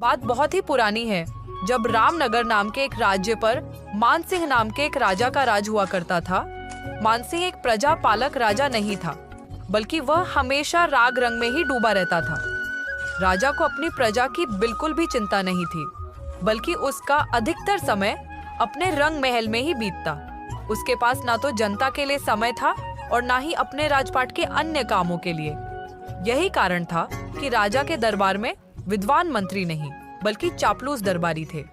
बात बहुत ही पुरानी है, जब रामनगर नाम के एक राज्य पर मानसिंह नाम के एक राजा का राज हुआ करता था। मानसिंह एक प्रजा पालक राजा नहीं था, बल्कि वह हमेशा राग रंग में ही डूबा रहता था। राजा को अपनी प्रजा की बिल्कुल भी चिंता नहीं थी, बल्कि उसका अधिकतर समय अपने रंग महल में ही बीतता। उसके पास ना तो जनता के लिए समय था और ना ही अपने राजपाट के अन्य कामों के लिए। यही कारण था कि राजा के दरबार में विद्वान मंत्री नहीं, बल्कि चापलूस दरबारी थे।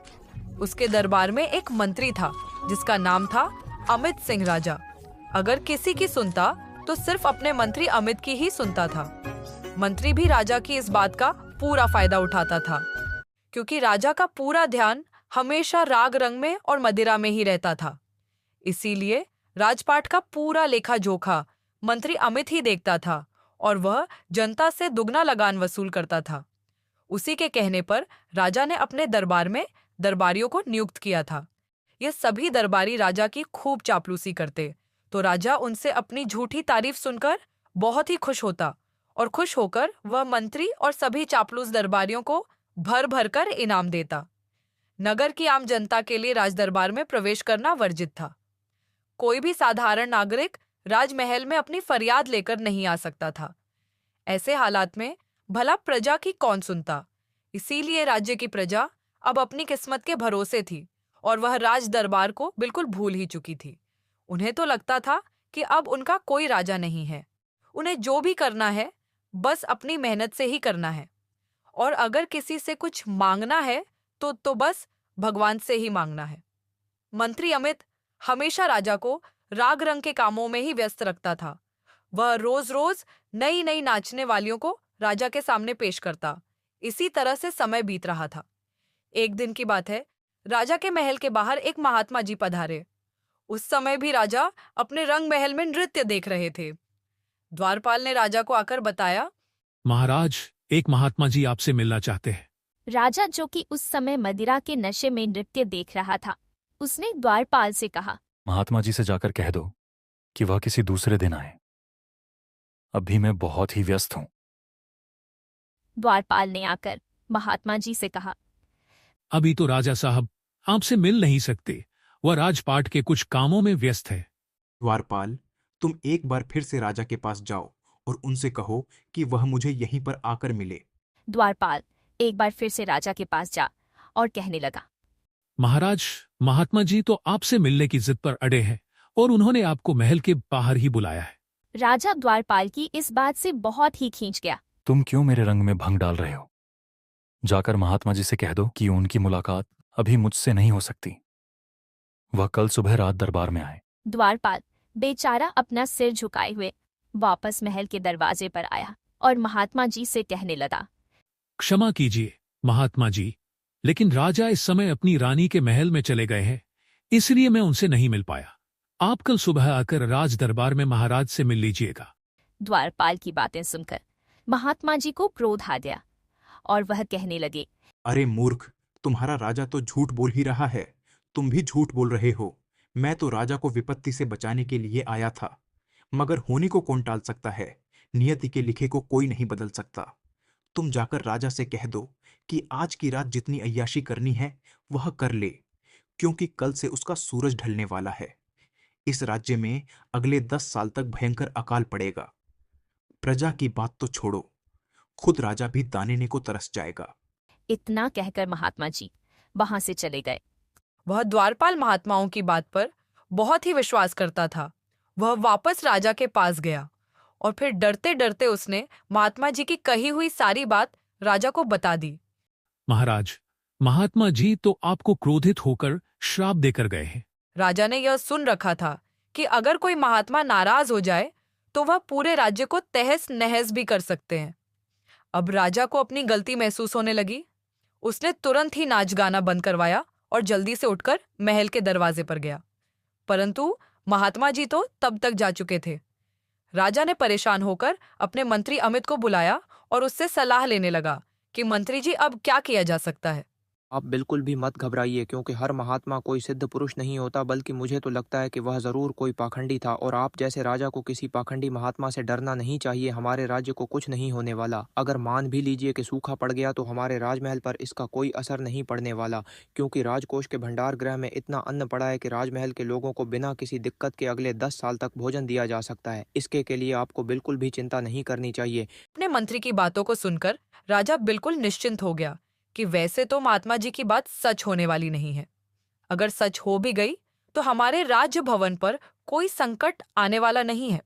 उसके दरबार में एक मंत्री था जिसका नाम था अमित सिंह राजा। अगर किसी की सुनता तो सिर्फ अपने मंत्री अमित की ही सुनता था। मंत्री भी राजा की इस बात का पूरा फायदा उठाता था, क्योंकि राजा का पूरा ध्यान हमेशा राग रंग में और मदिरा में ही रहता था। इसीलिए राजपाट का पूरा लेखा जोखा मंत्री अमित ही देखता था और वह जनता से दुगना लगान वसूल करता था। उसी के कहने पर राजा ने अपने दरबार में दरबारियों को नियुक्त किया था। ये सभी दरबारी राजा की खूब चापलूसी करते, तो राजा उनसे अपनी झूठी तारीफ सुनकर बहुत ही खुश होता और खुश होकर वह मंत्री और सभी चापलूस दरबारियों को भर भर कर इनाम देता। नगर की आम जनता के लिए राजदरबार में प्रवेश करना वर्जित था। कोई भी साधारण नागरिक राजमहल में अपनी फरियाद लेकर नहीं आ सकता था। ऐसे हालात में भला प्रजा की कौन सुनता। इसीलिए राज्य की प्रजा अब अपनी किस्मत के भरोसे थी और वह राज दरबार को बिल्कुल भूल ही चुकी थी। उन्हें तो लगता था कि अब उनका कोई राजा नहीं है। उन्हें जो भी करना है बस अपनी मेहनत से ही करना है, और अगर किसी से कुछ मांगना है तो बस भगवान से ही मांगना है। मंत्री अमित हमेशा राजा को राग रंग के कामों में ही व्यस्त रखता था। वह रोज रोज नई नई नाचने वालियों को राजा के सामने पेश करता। इसी तरह से समय बीत रहा था। एक दिन की बात है, राजा के महल के बाहर एक महात्मा जी पधारे। उस समय भी राजा अपने रंग महल में नृत्य देख रहे थे। द्वारपाल ने राजा को आकर बताया, महाराज, एक महात्मा जी आपसे मिलना चाहते हैं। राजा, जो कि उस समय मदिरा के नशे में नृत्य देख रहा था, उसने द्वारपाल से कहा, महात्मा जी से जाकर कह दो कि वह किसी दूसरे दिन आए। अभी मैं बहुत ही व्यस्त हूं। द्वारपाल ने आकर महात्मा जी से कहा, अभी तो राजा साहब आपसे मिल नहीं सकते, वह राजपाट के कुछ कामों में व्यस्त है। द्वारपाल, तुम एक बार फिर से राजा के पास जाओ और उनसे कहो कि वह मुझे यहीं पर आकर मिले। द्वारपाल एक बार फिर से राजा के पास जा और कहने लगा, महाराज, महात्मा जी तो आपसे मिलने की जिद पर अड़े हैं और उन्होंने आपको महल के बाहर ही बुलाया है। राजा द्वारपाल की इस बात से बहुत ही खींच गया। तुम क्यों मेरे रंग में भंग डाल रहे हो? जाकर महात्मा जी से कह दो कि उनकी मुलाकात अभी मुझसे नहीं हो सकती। वह कल सुबह रात दरबार में आए। द्वारपाल बेचारा अपना सिर झुकाए हुए वापस महल के दरवाजे पर आया और महात्मा जी से कहने लगा, क्षमा कीजिए महात्मा जी, लेकिन राजा इस समय अपनी रानी के महल में चले गए हैं, इसलिए मैं उनसे नहीं मिल पाया। आप कल सुबह आकर राज दरबार में महाराज से मिल लीजिएगा। द्वारपाल की बातें सुनकर महात्मा जी को क्रोध आ गया और वह कहने लगे, अरे मूर्ख, तुम्हारा राजा तो झूठ बोल ही रहा है। तुम भी झूठ बोल रहे हो। मैं तो राजा को विपत्ति से बचाने के लिए आया था, मगर होने को कौन टाल सकता है। नियति के लिखे को कोई नहीं बदल सकता। तुम जाकर राजा से कह दो कि आज की रात जितनी अय्याशी करनी है वह कर ले, क्योंकि कल से उसका सूरज ढलने वाला है। इस राज्य में अगले 10 साल तक भयंकर अकाल पड़ेगा। प्रजा की बात तो छोड़ो, खुद राजा भी दाने को तरस जाएगा। इतना कहकर महात्मा जी वहां से चले गए। वह द्वारपाल महात्माओं की बात पर बहुत ही विश्वास करता था। वह वापस राजा के पास गया और फिर डरते डरते उसने महात्मा जी की कही हुई सारी बात राजा को बता दी। महाराज, महात्मा जी तो आपको क्रोधित होकर श्राप देकर गए हैं। राजा ने यह सुन रखा था कि अगर कोई महात्मा नाराज हो जाए तो वह पूरे राज्य को तहस नहस भी कर सकते हैं। अब राजा को अपनी गलती महसूस होने लगी। उसने तुरंत ही नाच गाना बंद करवाया और जल्दी से उठकर महल के दरवाजे पर गया, परंतु महात्मा जी तो तब तक जा चुके थे। राजा ने परेशान होकर अपने मंत्री अमित को बुलाया और उससे सलाह लेने लगा कि मंत्री जी, अब क्या किया जा सकता है। आप बिल्कुल भी मत घबराइए, क्योंकि हर महात्मा कोई सिद्ध पुरुष नहीं होता, बल्कि मुझे तो लगता है कि वह ज़रूर कोई पाखंडी था, और आप जैसे राजा को किसी पाखंडी महात्मा से डरना नहीं चाहिए। हमारे राज्य को कुछ नहीं होने वाला। अगर मान भी लीजिए कि सूखा पड़ गया तो हमारे राजमहल पर इसका कोई असर नहीं पड़ने वाला, क्योंकि राजकोष के भंडार गृह में इतना अन्न पड़ा है कि राजमहल के लोगों को बिना किसी दिक्कत के अगले 10 साल तक भोजन दिया जा सकता है। इसके के लिए आपको बिल्कुल भी चिंता नहीं करनी चाहिए। अपने मंत्री की बातों को सुनकर राजा बिल्कुल निश्चिंत हो गया कि वैसे तो महात्मा जी की बात सच होने वाली नहीं है। अगर सच हो भी गई तो हमारे राज्य भवन पर कोई संकट आने वाला नहीं है।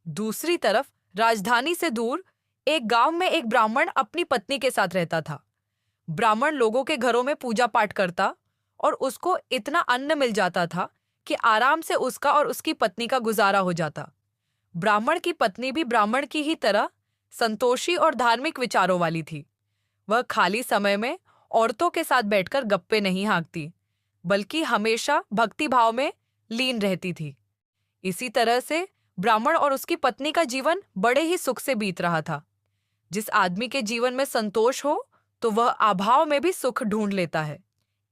दूसरी तरफ राजधानी से दूर एक गांव में एक ब्राह्मण अपनी पत्नी के साथ रहता था। ब्राह्मण लोगों के घरों में पूजा पाठ करता और उसको इतना अन्न मिल जाता था कि आराम से उसका और उसकी पत्नी का गुजारा हो जाता। ब्राह्मण की पत्नी भी ब्राह्मण की ही तरह संतोषी और धार्मिक विचारों वाली थी। वह खाली समय में औरतों के साथ बैठकर गप्पे नहीं हाँकती, बल्कि हमेशा भक्ति भाव में लीन रहती थी। इसी तरह से ब्राह्मण और उसकी पत्नी का जीवन बड़े ही सुख से बीत रहा था। जिस आदमी के जीवन में संतोष हो तो वह अभाव में भी सुख ढूंढ लेता है।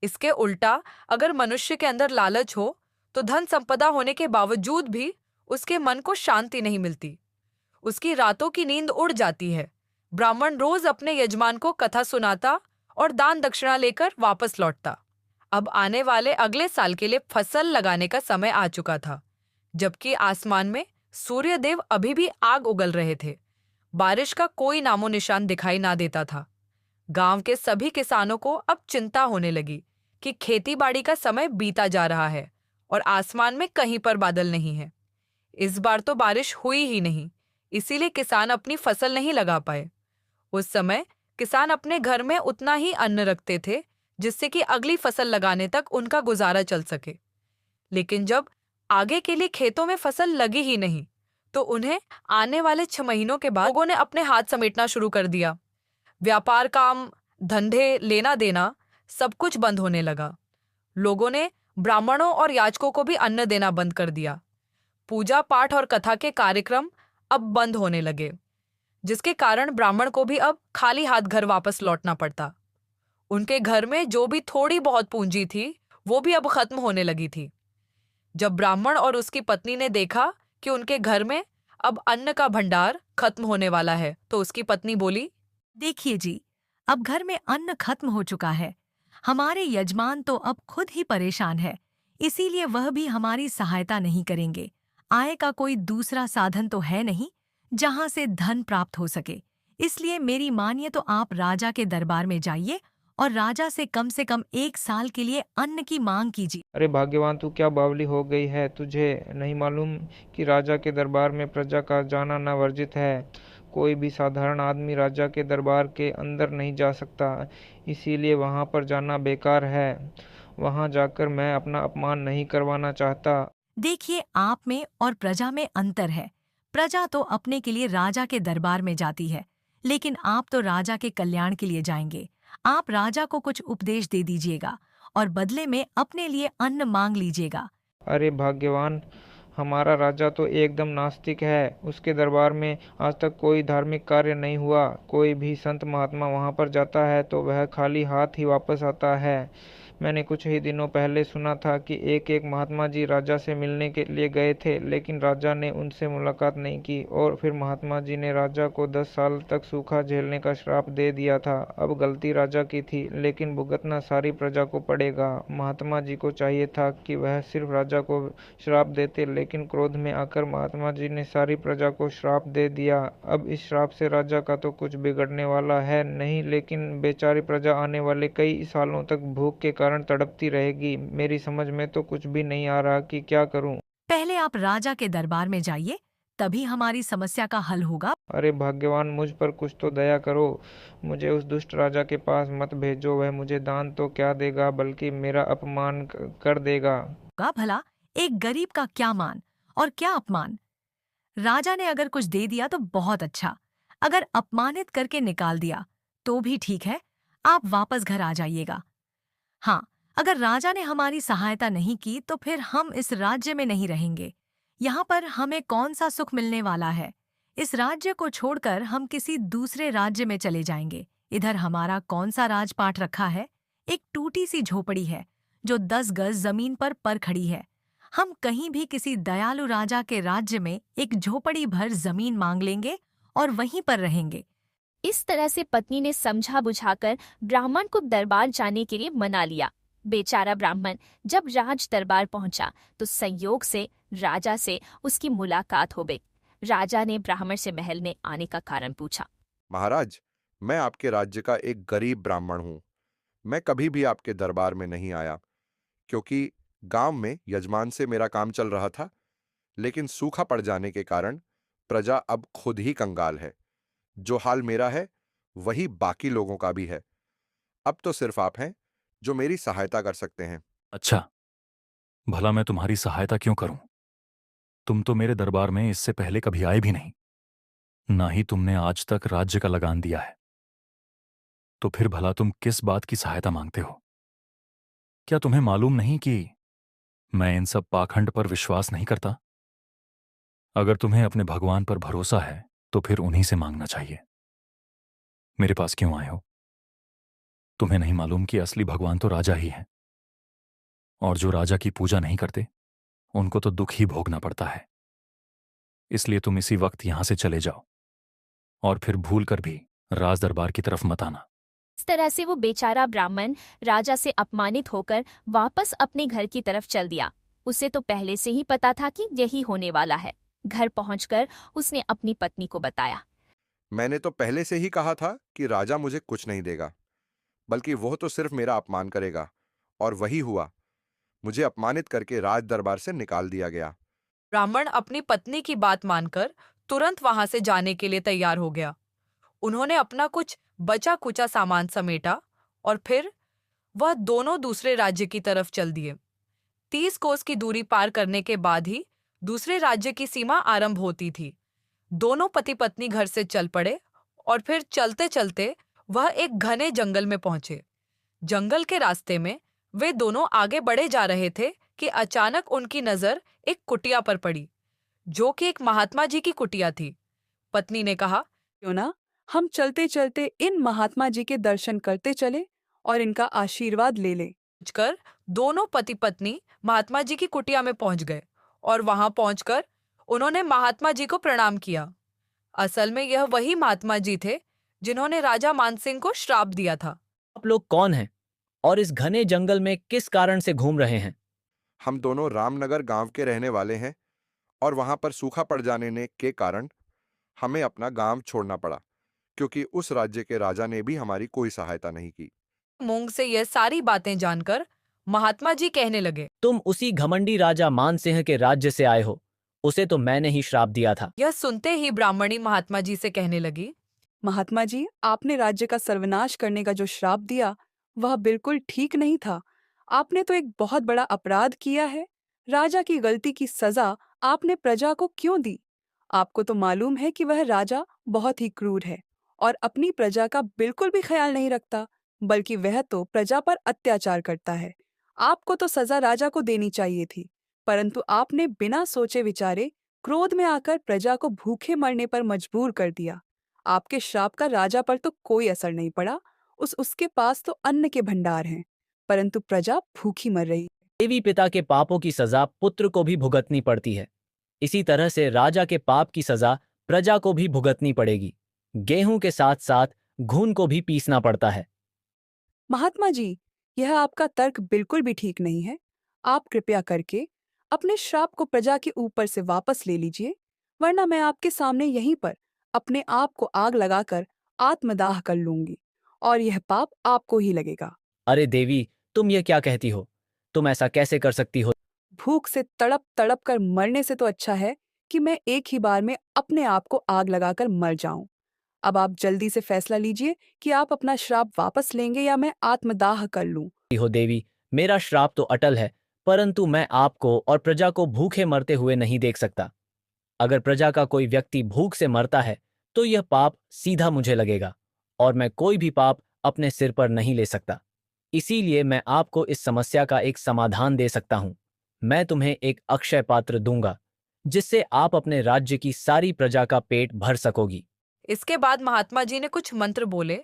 इसके उल्टा अगर मनुष्य के अंदर लालच हो तो धन संपदा होने के बावजूद भी उसके मन को शांति नहीं मिलती। उसकी रातों की नींद उड़ जाती है। ब्राह्मण रोज अपने यजमान को कथा सुनाता और दान दक्षिणा लेकर वापस लौटता। अब आने वाले अगले साल के लिए फसल लगाने का समय आ चुका था, जबकि आसमान में सूर्यदेव अभी भी आग उगल रहे थे। बारिश का कोई नामो निशान दिखाई ना देता था। गांव के सभी किसानों को अब चिंता होने लगी कि खेती बाड़ी का समय बीता जा रहा है और आसमान में कहीं पर बादल नहीं है। इस बार तो बारिश हुई ही नहीं, इसीलिए किसान अपनी फसल नहीं लगा पाए। उस समय किसान अपने घर में उतना ही अन्न रखते थे जिससे कि अगली फसल लगाने तक उनका गुजारा चल सके। लेकिन जब आगे के लिए खेतों में फसल लगी ही नहीं तो उन्हें आने वाले 6 महीनों के बाद लोगों ने अपने हाथ समेटना शुरू कर दिया। व्यापार, काम धंधे, लेना देना सब कुछ बंद होने लगा। लोगों ने ब्राह्मणों और याचकों को भी अन्न देना बंद कर दिया। पूजा पाठ और कथा के कार्यक्रम अब बंद होने लगे, जिसके कारण ब्राह्मण को भी अब खाली हाथ घर वापस लौटना पड़ता। उनके घर में जो भी थोड़ी बहुत पूंजी थी वो भी अब खत्म होने लगी थी। जब ब्राह्मण और उसकी पत्नी ने देखा कि उनके घर में अब अन्न का भंडार खत्म होने वाला है तो उसकी पत्नी बोली, देखिए जी, अब घर में अन्न खत्म हो चुका है। हमारे यजमान तो अब खुद ही परेशान है, इसीलिए वह भी हमारी सहायता नहीं करेंगे। आय का कोई दूसरा साधन तो है नहीं जहां से धन प्राप्त हो सके। इसलिए मेरी मानिए तो आप राजा के दरबार में जाइए और राजा से कम 1 साल के लिए अन्न की मांग कीजिए। अरे भाग्यवान, तू क्या बावली हो गई है? तुझे नहीं मालूम कि राजा के दरबार में प्रजा का जाना न वर्जित है? कोई भी साधारण आदमी राजा के दरबार के अंदर नहीं जा सकता, इसीलिए वहां पर जाना बेकार है। वहां जाकर मैं अपना अपमान नहीं करवाना चाहता। देखिए, आप में और प्रजा में अंतर है। प्रजा तो अपने के लिए राजा के दरबार में जाती है, लेकिन आप तो राजा के कल्याण के लिए जाएंगे। आप राजा को कुछ उपदेश दे दीजिएगा और बदले में अपने लिए अन्न मांग लीजिएगा। अरे भाग्यवान, हमारा राजा तो एकदम नास्तिक है। उसके दरबार में आज तक कोई धार्मिक कार्य नहीं हुआ। कोई भी संत महात्मा वहां पर जाता है तो वह खाली हाथ ही वापस आता है। मैंने कुछ ही दिनों पहले सुना था कि एक महात्मा जी राजा से मिलने के लिए गए थे, लेकिन राजा ने उनसे मुलाकात नहीं की और फिर महात्मा जी ने राजा को 10 साल तक सूखा झेलने का श्राप दे दिया था। अब गलती राजा की थी, लेकिन भुगतना सारी प्रजा को पड़ेगा। महात्मा जी को चाहिए था कि वह सिर्फ राजा को श्राप देते, लेकिन क्रोध में आकर महात्मा जी ने सारी प्रजा को श्राप दे दिया। अब इस श्राप से राजा का तो कुछ बिगड़ने वाला है नहीं, लेकिन बेचारी प्रजा आने वाले कई सालों तक भूख के कारण तड़पती रहेगी। मेरी समझ में तो कुछ भी नहीं आ रहा कि क्या करूं। पहले आप राजा के दरबार में जाइए, तभी हमारी समस्या का हल होगा। अरे भाग्यवान, मुझ पर कुछ तो दया करो। मुझे उस दुष्ट राजा के पास मत भेजो। वह मुझे दान तो क्या देगा, बल्कि मेरा अपमान कर देगा। भला एक गरीब का क्या मान और क्या अपमान। राजा ने अगर कुछ दे दिया तो बहुत अच्छा, अगर अपमानित करके निकाल दिया तो भी ठीक है। आप वापस घर आ जाइएगा। हाँ, अगर राजा ने हमारी सहायता नहीं की तो फिर हम इस राज्य में नहीं रहेंगे। यहाँ पर हमें कौन सा सुख मिलने वाला है। इस राज्य को छोड़कर हम किसी दूसरे राज्य में चले जाएंगे। इधर हमारा कौन सा राजपाट रखा है। एक टूटी सी झोपड़ी है जो 10 गज जमीन पर खड़ी है। हम कहीं भी किसी दयालु राजा के राज्य में एक झोपड़ी भर जमीन मांग लेंगे और वहीं पर रहेंगे। इस तरह से पत्नी ने समझा बुझाकर ब्राह्मण को दरबार जाने के लिए मना लिया। बेचारा ब्राह्मण जब राज दरबार पहुंचा तो संयोग से राजा से उसकी मुलाकात हो गई। राजा ने ब्राह्मण से महल में आने का कारण पूछा। महाराज, मैं आपके राज्य का एक गरीब ब्राह्मण हूं। मैं कभी भी आपके दरबार में नहीं आया क्योंकि गांव में यजमान से मेरा काम चल रहा था, लेकिन सूखा पड़ जाने के कारण प्रजा अब खुद ही कंगाल है। जो हाल मेरा है वही बाकी लोगों का भी है। अब तो सिर्फ आप हैं जो मेरी सहायता कर सकते हैं। अच्छा, भला मैं तुम्हारी सहायता क्यों करूं? तुम तो मेरे दरबार में इससे पहले कभी आए भी नहीं, ना ही तुमने आज तक राज्य का लगान दिया है। तो फिर भला तुम किस बात की सहायता मांगते हो? क्या तुम्हें मालूम नहीं कि मैं इन सब पाखंड पर विश्वास नहीं करता? अगर तुम्हें अपने भगवान पर भरोसा है तो फिर उन्हीं से मांगना चाहिए। मेरे पास क्यों आए हो? तुम्हें नहीं मालूम कि असली भगवान तो राजा ही है, और जो राजा की पूजा नहीं करते उनको तो दुख ही भोगना पड़ता है। इसलिए तुम इसी वक्त यहां से चले जाओ और फिर भूल कर भी राज दरबार की तरफ मत आना। इस तरह से वो बेचारा ब्राह्मण राजा से अपमानित होकर वापस अपने घर की तरफ चल दिया। उसे तो पहले से ही पता था कि यही होने वाला है। घर पहुंचकर उसने अपनी पत्नी को बताया। मैंने तो पहले से ही कहा था कि राजा मुझे कुछ नहीं देगा, बल्कि वह तो सिर्फ मेरा अपमान करेगा, और वही हुआ। मुझे अपमानित करके राज दरबार से निकाल दिया गया। ब्राह्मण अपनी पत्नी की बात मानकर तुरंत वहां से जाने के लिए तैयार हो गया। उन्होंने अपना कुछ बचा कुचा सामान समेटा और फिर वह दोनों दूसरे राज्य की तरफ चल दिए। 30 कोस की दूरी पार करने के बाद ही दूसरे राज्य की सीमा आरंभ होती थी। दोनों पति पत्नी घर से चल पड़े और फिर चलते चलते वह एक घने जंगल में पहुंचे। जंगल के रास्ते में वे दोनों आगे बढ़े जा रहे थे कि अचानक उनकी नजर एक कुटिया पर पड़ी, जो कि एक महात्मा जी की कुटिया थी। पत्नी ने कहा, क्यों ना हम चलते चलते इन महात्मा जी के दर्शन करते चले और इनका आशीर्वाद ले ले। कर दोनों पति पत्नी महात्मा जी की कुटिया में पहुंच गए और वहां पहुंचकर उन्होंने महात्मा जी को प्रणाम किया। असल में यह वही महात्मा जी थे जिन्होंने राजा मानसिंह को श्राप दिया था। आप लोग कौन हैं और इस घने जंगल में किस कारण से घूम रहे हैं? हम दोनों रामनगर गांव के रहने वाले हैं और वहां पर सूखा पड़ जाने के कारण हमें अपना गांव छोड़ना पड़ा, क्योंकि उस राज्य के राजा ने भी हमारी कोई सहायता नहीं की। मूंग से यह सारी बातें जानकर महात्मा जी कहने लगे, तुम उसी घमंडी राजा मानसिंह के राज्य से आए हो। उसे तो मैंने ही श्राप दिया था। यह सुनते ही ब्राह्मणी महात्मा जी से कहने लगी, महात्मा जी, आपने राज्य का सर्वनाश करने का जो श्राप दिया वह बिल्कुल ठीक नहीं था। आपने तो एक बहुत बड़ा अपराध किया है। राजा की गलती की सजा आपने प्रजा को क्यों दी? आपको तो मालूम है कि वह राजा बहुत ही क्रूर है और अपनी प्रजा का बिल्कुल भी ख्याल नहीं रखता, बल्कि वह तो प्रजा पर अत्याचार करता है। आपको तो सजा राजा को देनी चाहिए थी, परंतु आपने बिना सोचे विचारे क्रोध में आकर प्रजा को भूखे मरने पर मजबूर कर दिया। आपके श्राप का राजा पर तो कोई असर नहीं पड़ा। उसके पास तो अन्न के भंडार हैं, परंतु प्रजा भूखी मर रही है। देवी पिता के पापों की सजा पुत्र को भी भुगतनी पड़ती है। इसी तरह से राजा के पाप की सजा प्रजा को भी भुगतनी पड़ेगी। गेहूं के साथ साथ घून को भी पीसना पड़ता है। महात्मा जी, यह आपका तर्क बिल्कुल भी ठीक नहीं है। आप कृपया करके अपने श्राप को प्रजा के ऊपर से वापस ले लीजिए, वरना मैं आपके सामने यहीं पर अपने आप को आग लगाकर आत्मदाह कर लूंगी और यह पाप आपको ही लगेगा। अरे देवी, तुम ये क्या कहती हो? तुम ऐसा कैसे कर सकती हो? भूख से तड़प तड़प कर मरने से तो अच्छा है कि मैं एक ही बार में अपने आप को आग लगाकर मर जाऊं। अब आप जल्दी से फैसला लीजिए कि आप अपना श्राप वापस लेंगे या मैं आत्मदाह कर लूं। हो देवी, मेरा श्राप तो अटल है, परंतु मैं आपको और प्रजा को भूखे मरते हुए नहीं देख सकता। अगर प्रजा का कोई व्यक्ति भूख से मरता है तो यह पाप सीधा मुझे लगेगा और मैं कोई भी पाप अपने सिर पर नहीं ले सकता। इसीलिए मैं आपको इस समस्या का एक समाधान दे सकता हूं। मैं तुम्हें एक अक्षय पात्र दूंगा, जिससे आप अपने राज्य की सारी प्रजा का पेट भर सकोगी। इसके बाद महात्मा जी ने कुछ मंत्र बोले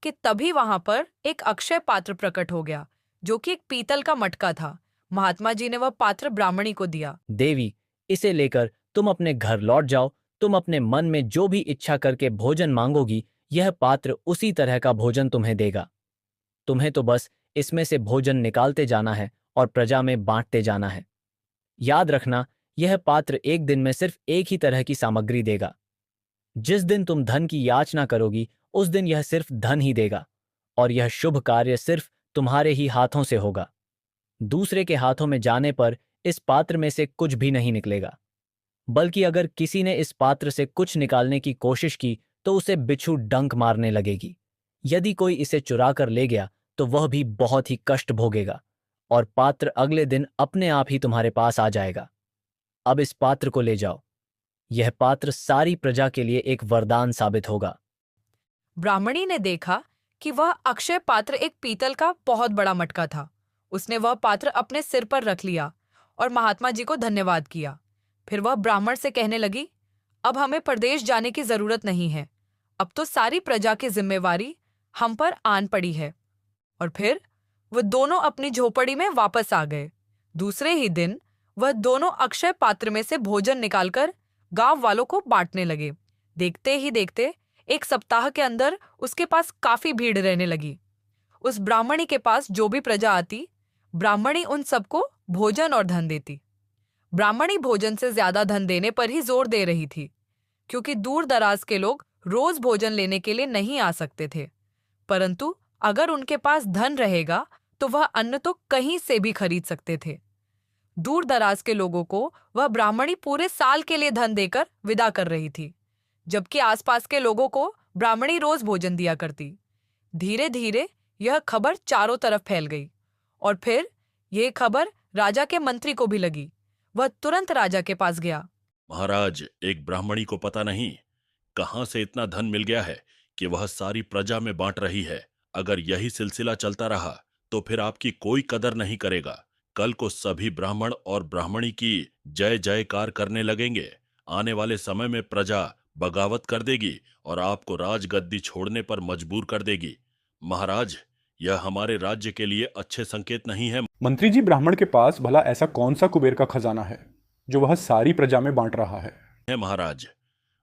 कि कि तभी वहां पर एक अक्षय पात्र प्रकट हो गया, जो कि एक पीतल का मटका था। महात्मा जी ने वह पात्र ब्राह्मणी को दिया। देवी, इसे लेकर तुम अपने घर लौट जाओ। तुम अपने मन में जो भी इच्छा करके भोजन मांगोगी, यह पात्र उसी तरह का भोजन तुम्हें देगा। तुम्हें तो बस इसमें से भोजन निकालते जाना है और प्रजा में बांटते जाना है। याद रखना, यह पात्र एक दिन में सिर्फ एक ही तरह की सामग्री देगा। जिस दिन तुम धन की याचना करोगी, उस दिन यह सिर्फ धन ही देगा, और यह शुभ कार्य सिर्फ तुम्हारे ही हाथों से होगा। दूसरे के हाथों में जाने पर इस पात्र में से कुछ भी नहीं निकलेगा, बल्कि अगर किसी ने इस पात्र से कुछ निकालने की कोशिश की तो उसे बिच्छू डंक मारने लगेगी। यदि कोई इसे चुरा कर ले गया तो वह भी बहुत ही कष्ट भोगेगा, और पात्र अगले दिन अपने आप ही तुम्हारे पास आ जाएगा। अब इस पात्र को ले जाओ। यह पात्र सारी प्रजा के लिए एक वरदान साबित होगा। ब्राह्मणी ने देखा कि वह अक्षय पात्र एक पीतल का बहुत बड़ा मटका था। उसने वह पात्र अपने सिर पर रख लिया और महात्मा जी को धन्यवाद किया। फिर वह ब्राह्मण से कहने लगी, अब हमें परदेश जाने की जरूरत नहीं है। अब तो सारी प्रजा की जिम्मेवारी हम पर आन पड़ी है। और फिर वह दोनों अपनी झोपड़ी में वापस आ गए। दूसरे ही दिन वह दोनों अक्षय पात्र में से भोजन निकालकर गांव वालों को बांटने लगे। देखते ही देखते एक सप्ताह के अंदर उसके पास काफी भीड़ रहने लगी। उस ब्राह्मणी के पास जो भी प्रजा आती, ब्राह्मणी उन सबको भोजन और धन देती। ब्राह्मणी भोजन से ज्यादा धन देने पर ही जोर दे रही थी, क्योंकि दूर दराज के लोग रोज भोजन लेने के लिए नहीं आ सकते थे। परंतु अगर उनके पास धन रहेगा तो वह अन्न तो कहीं से भी खरीद सकते थे। दूर दराज के लोगों को वह ब्राह्मणी पूरे साल के लिए धन देकर विदा कर रही थी, जबकि आसपास के लोगों को ब्राह्मणी रोज भोजन दिया करती। धीरे धीरे यह खबर चारों तरफ फैल गई, और फिर यह खबर राजा के मंत्री को भी लगी। वह तुरंत राजा के पास गया। महाराज, एक ब्राह्मणी को पता नहीं कहां से इतना धन मिल गया है कि वह सारी प्रजा में बांट रही है। अगर यही सिलसिला चलता रहा तो फिर आपकी कोई कदर नहीं करेगा। कल को सभी ब्राह्मण और ब्राह्मणी की जय जयकार करने लगेंगे। आने वाले समय में प्रजा बगावत कर देगी और आपको राजगद्दी छोड़ने पर मजबूर कर देगी। महाराज, यह हमारे राज्य के लिए अच्छे संकेत नहीं है। मंत्री जी, ब्राह्मण के पास भला ऐसा कौन सा कुबेर का खजाना है जो वह सारी प्रजा में बांट रहा है? महाराज,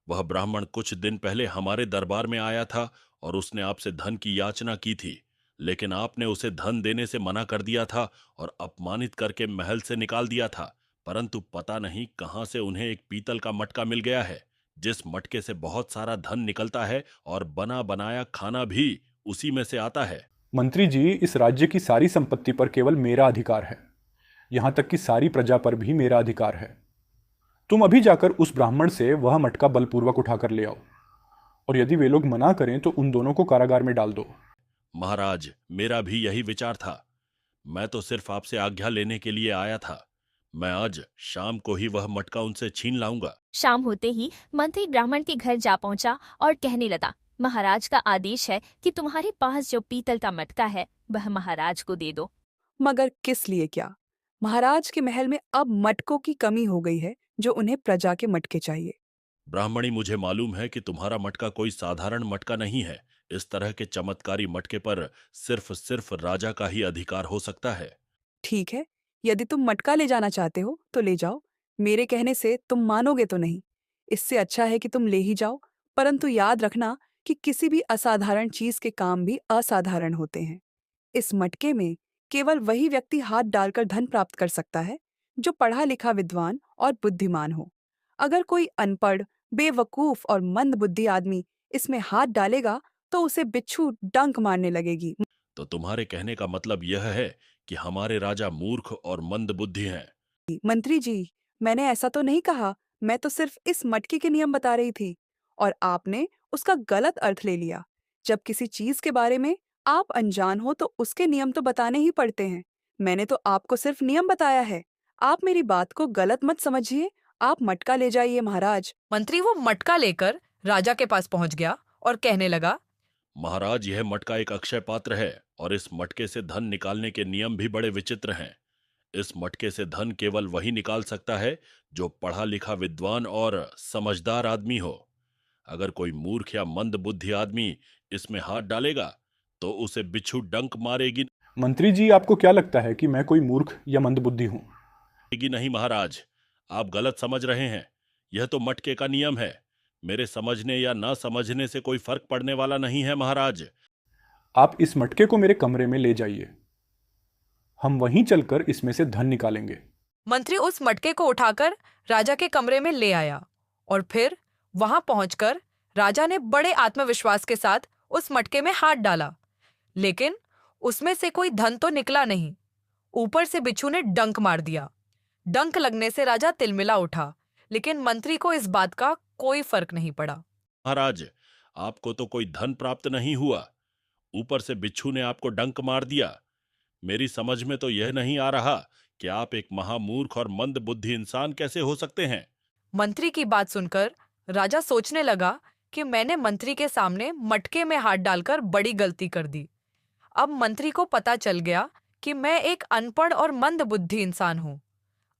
वह ब्राह्मण कुछ दिन पहले हमारे दरबार में आया था और उसने आपसे धन की याचना की थी, लेकिन आपने उसे धन देने से मना कर दिया था और अपमानित करके महल से निकाल दिया था। परंतु पता नहीं कहां से उन्हें एक पीतल का मटका मिल गया है, जिस मटके से बहुत सारा धन निकलता है और बना बनाया खाना भी उसी में से आता है। मंत्री जी, इस राज्य की सारी संपत्ति पर केवल मेरा अधिकार है। यहां तक कि सारी प्रजा पर भी मेरा अधिकार है। तुम अभी जाकर उस ब्राह्मण से वह मटका बलपूर्वक उठाकर ले आओ, और यदि वे लोग मना करें तो उन दोनों को कारागार में डाल दो। महाराज, मेरा भी यही विचार था। मैं तो सिर्फ आपसे आज्ञा लेने के लिए आया था। मैं आज शाम को ही वह मटका उनसे छीन लाऊंगा। शाम होते ही मंत्री ब्राह्मण के घर जा पहुंचा और कहने लगा, महाराज का आदेश है कि तुम्हारे पास जो पीतल का मटका है वह महाराज को दे दो। मगर किस लिए क्या? महाराज के महल में अब मटकों की कमी हो गई है, जो उन्हें प्रजा के मटके चाहिए। ब्राह्मणी, मुझे मालूम है कि तुम्हारा मटका कोई साधारण मटका नहीं है। इस तरह के चमत्कारी मटके पर सिर्फ राजा का ही अधिकार हो सकता है। ठीक है, यदि तुम मटका ले जाना चाहते हो तो ले जाओ। मेरे कहने से तुम मानोगे तो नहीं। इससे अच्छा है कि तुम ले ही जाओ, परंतु याद रखना कि किसी भी असाधारण चीज के काम भी असाधारण होते हैं। इस मटके में केवल वही व्यक्ति हाथ डालकर धन प्राप्त कर सकता है जो पढ़ा लिखा विद्वान और बुद्धिमान हो। अगर कोई अनपढ़, बेवकूफ और मंद बुद्धि आदमी इसमें हाथ डालेगा तो उसे बिच्छू डंक मारने लगेगी। तो तुम्हारे कहने का मतलब यह है कि हमारे राजा मूर्ख और मंद बुद्धि हैं। मंत्री जी, मैंने ऐसा तो नहीं कहा। मैं तो सिर्फ इस मटके के नियम बता रही थी, और आपने उसका गलत अर्थ ले लिया। जब किसी चीज के बारे में आप अनजान हो तो उसके नियम तो बताने ही पड़ते हैं। मैंने तो आपको सिर्फ नियम बताया है। आप मेरी बात को गलत मत समझिए। आप मटका ले जाइए महाराज। मंत्री वो मटका लेकर राजा के पास पहुंच गया और कहने लगा, महाराज, यह मटका एक अक्षय पात्र है और इस मटके से धन निकालने के नियम भी बड़े विचित्र हैं। इस मटके से धन केवल वही निकाल सकता है जो पढ़ा लिखा विद्वान और समझदार आदमी हो। अगर कोई मूर्ख या मंद बुद्धि आदमी इसमें हाथ डालेगा तो उसे बिच्छू डंक मारेगी मंत्री जी, आपको क्या लगता है कि मैं कोई मूर्ख या मंदबुद्धि हूं? नहीं महाराज, आप गलत समझ रहे हैं। यह तो मटके का नियम है। मेरे समझने या ना समझने से कोई फर्क पड़ने वाला नहीं है महाराज। आप इस मटके को मेरे कमरे में ले जाइए, हम वहीं चलकर इसमें से धन निकालेंगे। मंत्री उस मटके को उठाकर राजा के कमरे में ले आया और फिर वहां पहुंचकर राजा ने बड़े आत्मविश्वास के साथ उस मटके में हाथ डाला, लेकिन उसमें से कोई धन तो निकला नहीं। ऊपर से बिच्छू ने डंक मार दिया। डंक लगने से राजा तिलमिला उठा, लेकिन मंत्री को इस बात का कोई फर्क नहीं पड़ा। महाराज, आपको तो कोई धन प्राप्त नहीं हुआ, ऊपर से बिच्छू ने आपको डंक मार दिया। मेरी समझ में तो यह नहीं आ रहा कि आप एक महामूर्ख और मंद बुद्धि इंसान कैसे हो सकते हैं। मंत्री की बात सुनकर राजा सोचने लगा कि मैंने मंत्री के सामने मटके में हाथ डालकर बड़ी गलती कर दी। अब मंत्री को पता चल गया कि मैं एक अनपढ़ और मंद बुद्धि इंसान हूँ।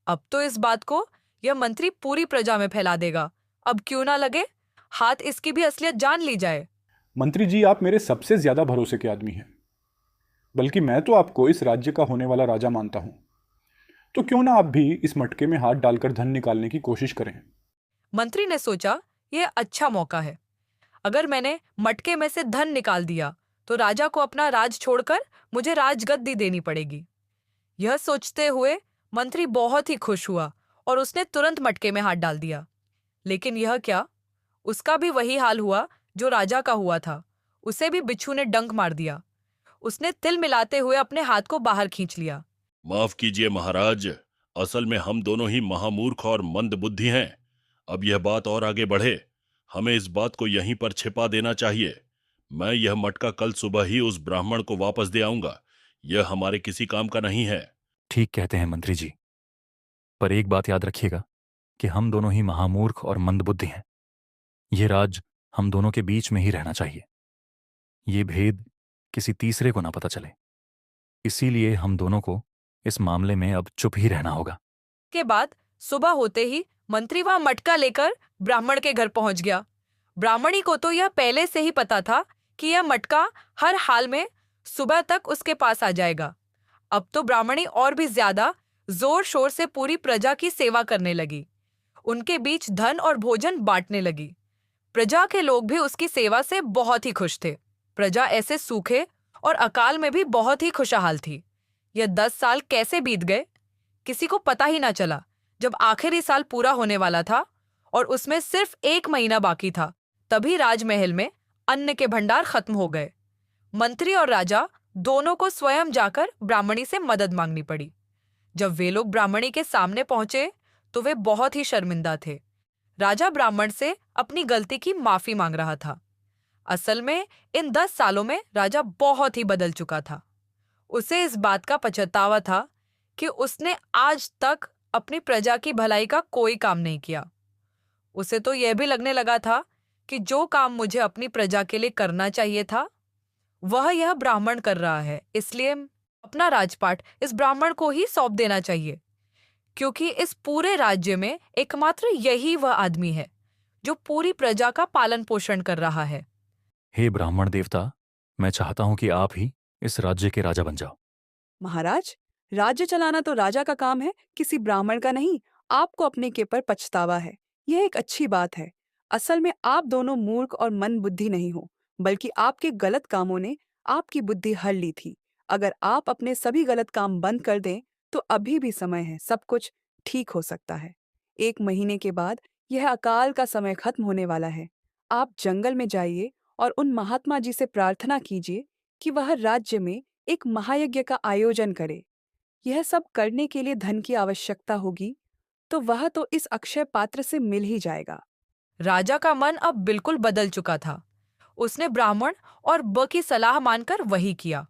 अब तो इस बात को यह मंत्री पूरी प्रजा में फैला देगा। अब क्यों ना लगे हाथ इसकी भी असलियत जान ली जाए। मंत्री जी, आप मेरे सबसे ज्यादा भरोसे के आदमी हैं, बल्कि मैं तो आपको इस राज्य का होने वाला राजा मानता हूं। तो क्यों ना आप भी इस मटके में हाथ डालकर धन निकालने की कोशिश करें। मंत्री ने सोचा यह अच्छा मौका है। अगर मैंने मटके में से धन निकाल दिया तो राजा को अपना राज छोड़कर मुझे राजगद्दी देनी पड़ेगी। यह सोचते हुए मंत्री बहुत ही खुश हुआ और उसने तुरंत मटके में हाथ डाल दिया। लेकिन यह क्या, उसका भी वही हाल हुआ जो राजा का हुआ था। उसे भी बिच्छू ने डंक मार दिया। उसने तिल मिलाते हुए अपने हाथ को बाहर खींच लिया। माफ कीजिए महाराज, असल में हम दोनों ही महामूर्ख और मंद बुद्धि हैं। अब यह बात और आगे बढ़े, हमें इस बात को यहीं पर छिपा देना चाहिए। मैं यह मटका कल सुबह ही उस ब्राह्मण को वापस दे आऊंगा। यह हमारे किसी काम का नहीं है। ठीक कहते हैं मंत्री जी, पर एक बात याद रखिएगा कि हम दोनों ही महामूर्ख और मंदबुद्धि हैं। ये राज हम दोनों के बीच में ही रहना चाहिए। ये भेद किसी तीसरे को ना पता चले, इसीलिए हम दोनों को इस मामले में अब चुप ही रहना होगा। के बाद सुबह होते ही मंत्री वह मटका लेकर ब्राह्मण के घर पहुंच गया। ब्राह्मणी को तो यह पहले से ही पता था कि यह मटका हर हाल में सुबह तक उसके पास आ जाएगा। अब तो ब्राह्मणी और भी ज्यादा जोर शोर से पूरी प्रजा की सेवा करने लगी। उनके बीच धन और भोजन बांटने लगी। प्रजा के लोग भी उसकी सेवा से बहुत ही खुश थे। प्रजा ऐसे सूखे और अकाल में भी बहुत ही खुशहाल थी। यह 10 साल कैसे बीत गए किसी को पता ही ना चला। जब आखिरी साल पूरा होने वाला था और उसमें सिर्फ 1 महीना बाकी था, तभी राजमहल में अन्न के भंडार खत्म हो गए। मंत्री और राजा दोनों को स्वयं जाकर ब्राह्मणी से मदद मांगनी पड़ी। जब वे लोग ब्राह्मणी के सामने पहुंचे तो वे बहुत ही शर्मिंदा थे। राजा ब्राह्मण से अपनी गलती की माफी मांग रहा था। असल में इन 10 सालों में राजा बहुत ही बदल चुका था। उसे इस बात का पछतावा था कि उसने आज तक अपनी प्रजा की भलाई का कोई काम नहीं किया। उसे तो यह भी लगने लगा था कि जो काम मुझे अपनी प्रजा के लिए करना चाहिए था वह यह ब्राह्मण कर रहा है, इसलिए अपना राजपाट इस ब्राह्मण को ही सौंप देना चाहिए, क्योंकि इस पूरे राज्य में एकमात्र यही वह आदमी है जो पूरी प्रजा का पालन पोषण कर रहा है। हे ब्राह्मण देवता, मैं चाहता हूं कि आप ही इस राज्य के राजा बन जाओ। महाराज, राज्य चलाना तो राजा का काम है, किसी ब्राह्मण का नहीं। आपको अपने के पर पछतावा है, यह एक अच्छी बात है। असल में आप दोनों मूर्ख और मंदबुद्धि नहीं हो, बल्कि आपके गलत कामों ने आपकी बुद्धि हर ली थी। अगर आप अपने सभी गलत काम बंद कर दें तो अभी भी समय है, सब कुछ ठीक हो सकता है। 1 महीने के बाद यह अकाल का समय खत्म होने वाला है। आप जंगल में जाइए और उन महात्मा जी से प्रार्थना कीजिए कि वह राज्य में एक महायज्ञ का आयोजन करे। यह सब करने के लिए धन की आवश्यकता होगी, तो वह तो इस अक्षय पात्र से मिल ही जाएगा। राजा का मन अब बिल्कुल बदल चुका था। उसने ब्राह्मण और ब की सलाह मानकर वही किया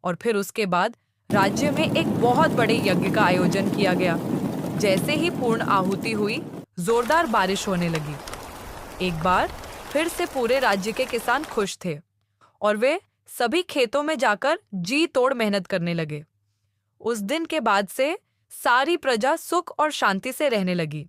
और फिर उसके बाद राज्य में एक बहुत बड़े यज्ञ का आयोजन किया गया। जैसे ही पूर्ण आहुति हुई, जोरदार बारिश होने लगी। एक बार फिर से पूरे राज्य के किसान खुश थे और वे सभी खेतों में जाकर जी तोड़ मेहनत करने लगे। उस दिन के बाद से सारी प्रजा सुख और शांति से रहने लगी।